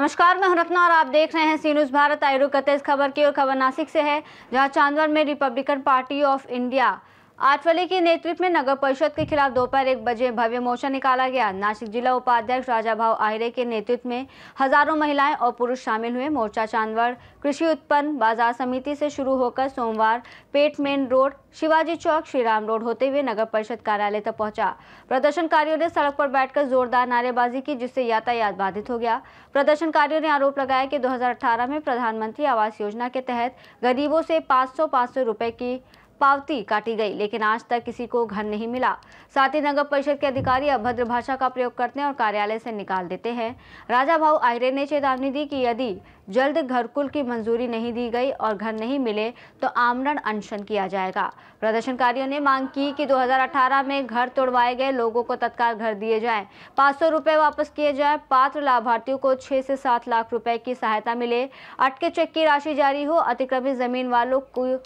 नमस्कार, मैं हूं रत्ना और आप देख रहे हैं सी न्यूज़ भारत। आइए करते इस खबर की और खबर नासिक से है, जहां चांदवड़ में Republican Party of India Athawale के नेतृत्व में नगर परिषद के खिलाफ दोपहर 1 बजे भव्य मोर्चा निकाला गया। नासिक जिला उपाध्यक्ष राजा भाव आहिरे के नेतृत्व में हजारों महिलाएं और पुरुष शामिल हुए। मोर्चा चांदवड़ कृषि उत्पन्न बाजार समिति से शुरू होकर सोमवार पेट मेन रोड, शिवाजी चौक, श्री राम रोड होते हुए नगर परिषद कार्यालय तक पहुंचा। प्रदर्शनकारियों ने सड़क पर बैठकर जोरदार नारेबाजी की, जिससे यातायात बाधित हो गया। प्रदर्शनकारियों ने आरोप लगाया कि 2018 में प्रधानमंत्री आवास योजना के तहत गरीबों से 500 रुपए की पावती काटी गई, लेकिन आज तक किसी को घर नहीं मिला। साथ ही नगर परिषद के अधिकारी अभद्र भाषा का प्रयोग करते हैं और कार्यालय से निकाल देते हैं। राजा भाव आहिरे ने चेतावनी दी कि यदि जल्द घरकुल की मंजूरी नहीं दी गई और घर नहीं मिले तो आमरण अनशन किया जाएगा। प्रदर्शनकारियों ने मांग की कि 2018 में घर तोड़वाए गए लोगों को तत्काल घर दिए जाएं, 500 रुपए वापस किए जाएं, पात्र लाभार्थियों को 6 से 7 लाख रुपए की सहायता मिले, अटके चेक की राशि जारी हो, अतिक्रमित जमीन वालों को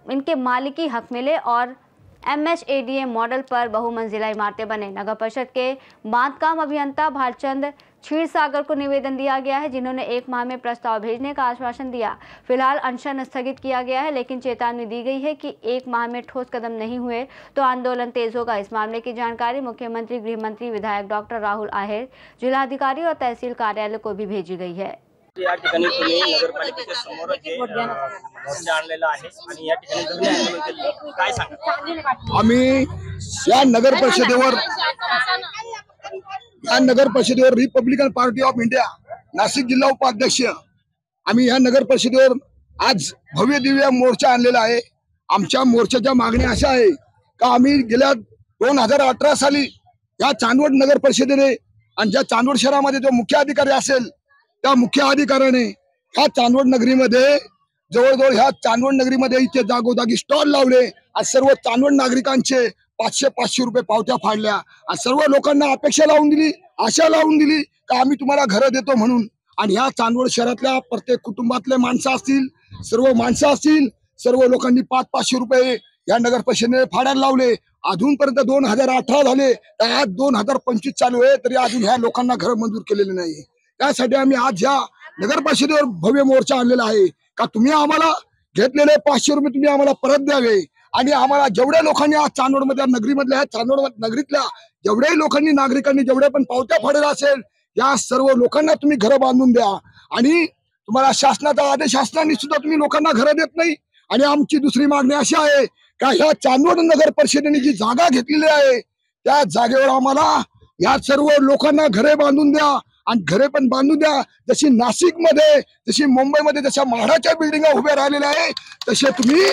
इनके मालिकी हक मिले और MHADA मॉडल पर बहुमंजिला इमारतें बने। नगर परिषद के बांधकाम अभियंता भालचंद क्षीरसागर को निवेदन दिया गया है, जिन्होंने 1 माह में प्रस्ताव भेजने का आश्वासन दिया। फिलहाल अनशन स्थगित किया गया है, लेकिन चेतावनी दी गई है कि 1 माह में ठोस कदम नहीं हुए तो आंदोलन तेज होगा। इस मामले की जानकारी मुख्यमंत्री, गृह मंत्री, विधायक डॉक्टर राहुल आहेर, जिलाधिकारी और तहसील कार्यालय को भी भेजी गई है। या ठिकाणी तुम्ही नगरपालिकेच्या समोर जे मोर्चा आणलेला आहे आणि या ठिकाणी तुम्ही आंदोलन केलं, काय सांगा? आम्ही या नगर परिषदेवर Republican Party of India Nashik जिल्हा उपाध्यक्ष आम्ही या नगर परिषदेवर आज भव्य दिव्य मोर्चा आणलेला आहे। आमच्या मोर्चाच्या मागण्या अशा आहे का आम्ही गेल्या 2018 साली या चांदवड नगर परिषदेने आणि ज्या चांदवड शहरामध्ये जो मुख्य अधिकारी असेल त्या मुख्य अधिकाऱ्याने ह्या चांदवड नगरीमध्ये जवळजवळ ह्या चांदवड नगरीमध्ये इथे जागोजागी स्टॉल लावले आणि सर्व चांदवड नागरिकांचे 500 रुपये पावत्या फाडल्या आणि सर्व लोकांना अपेक्षा लावून दिली, आशा लावून दिली का आम्ही तुम्हाला घरं देतो म्हणून। आणि ह्या चांदवड शहरातल्या प्रत्येक कुटुंबातले माणसं असतील, सर्व माणसं असतील, सर्व लोकांनी 500 रुपये या नगर परिषदेने फाडायला लावले। अजूनपर्यंत 2018 झाले तर आज 2025 चालू आहे, तरी अजून ह्या लोकांना घरं मंजूर केलेले नाही। त्यासाठी आम्ही आज या नगर परिषदेवर भव्य मोर्चा आणलेला आहे का तुम्ही आम्हाला घेतलेले 500 रुपये तुम्ही आम्हाला परत द्यावे आणि आम्हाला जेवढ्या लोकांनी आज चांदवडमधल्या नगरीमधल्या चांदवड नगरीतल्या जेवढ्याही लोकांनी नागरिकांनी जेवढे पण पावत्या फाडलेल्या असेल या सर्व लोकांना तुम्ही घरं बांधून द्या। आणि तुम्हाला शासनाचा आदेश असताना सुद्धा तुम्ही लोकांना घरं देत नाही। आणि आमची दुसरी मागणी अशी आहे का ह्या चांदवड नगर परिषदेने जी जागा घेतलेली आहे त्या जागेवर आम्हाला या सर्व लोकांना घरे बांधून द्या आणि घरे पण बांधून द्या। जशी नाशिक मध्ये, जशी मुंबईमध्ये जशा म्हाडाच्या बिल्डिंगा उभ्या राहिलेल्या आहे तसे तुम्ही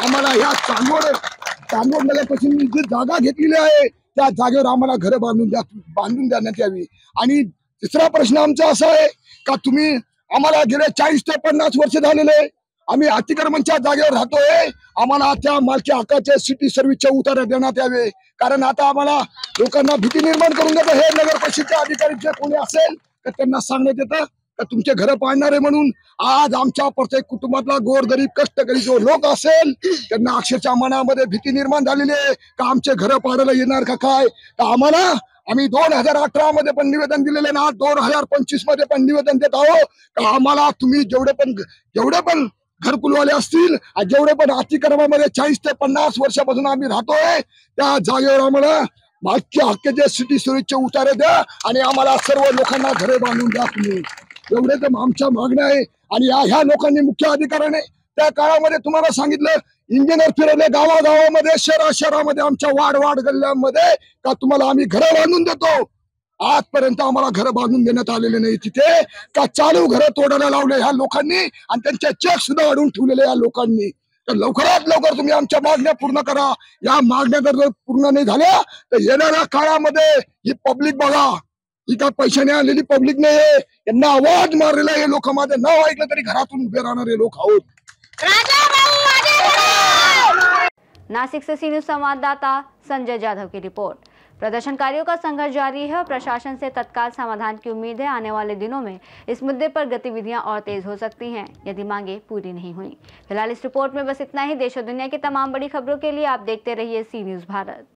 आम्हाला या चांदवड नगर परिषदेने जी जागा घेतलेली आहे त्या जागेवर आम्हाला घरे बांधून देण्यात यावी। आणि तिसरा प्रश्न आमचा असा आहे का तुम्ही आम्हाला गेले 40 ते 50 वर्ष झालेले आम्ही अतिक्रमणच्या जागेवर राहतोय, आम्हाला त्या मालकी हक्काचे सिटी सर्व्हिसचे उतारे देण्यात यावे। कारण आता आम्हाला लोकांना भीती निर्माण करून देतं हे नगर परिषदेचे अधिकारी जे कोणी असेल तर त्यांना सांगण्यात येतं का तुमचे घरं पाडणार आहे म्हणून। आज आमच्या प्रत्येक कुटुंबातला गोरगरीब कष्टकरी जो लोक असेल त्यांना अक्षरशः मनामध्ये भीती निर्माण झालेली आहे का आमचे घरं पाडायला येणार का काय। तर आम्ही 2018 मध्ये पण निवेदन दिलेले ना, 2025 मध्ये पण निवेदन देत आहोत का आम्हाला तुम्ही जेवढे पण घरकुलवाले असतील, जेवढे पण अतिक्रमणामध्ये 40 ते 50 वर्षापासून आम्ही राहतोय त्या जागेवर आम्हाला मालकी हक्काचे सिटी सर्व्हिसचे उतारे द्या आणि आम्हाला सर्व लोकांना घरे बांधून द्या तुम्ही। एवढे तर आमच्या मागण्या आहे। आणि ह्या लोकांनी मुख्य अधिकाऱ्याने त्या काळामध्ये तुम्हाला सांगितलं, इंजिनियर फिरवले गावागावामध्ये, शहरामध्ये, आमच्या वाड गल्ल्यांमध्ये का तुम्हाला आम्ही घरं बांधून देतो। आजपर्यंत आम्हाला घरं बांधून देण्यात आलेले नाही। तिथे का चालू घरं तोडायला लावले ह्या लोकांनी आणि त्यांचे चेक सुद्धा अडवून ठेवलेले या लोकांनी। तर लवकरात लवकर तुम्ही आमच्या मागण्या पूर्ण करा। या मागण्या जर पूर्ण नाही झाल्या तर येणाऱ्या काळामध्ये ही पब्लिक बघा, ही काय पैशाने आलेली पब्लिक नाही आहे, यांना आवाज मारलेला हे लोक माझं नाव ऐकलं तरी घरातून उभे राहणारे लोक आहोत। नासिक से सी न्यूज़ संवाददाता संजय जाधव की रिपोर्ट। प्रदर्शनकारियों का संघर्ष जारी है और प्रशासन से तत्काल समाधान की उम्मीद है। आने वाले दिनों में इस मुद्दे पर गतिविधियां और तेज हो सकती हैं यदि मांगे पूरी नहीं हुई। फिलहाल इस रिपोर्ट में बस इतना ही। देश और दुनिया की तमाम बड़ी खबरों के लिए आप देखते रहिए सी न्यूज़ भारत।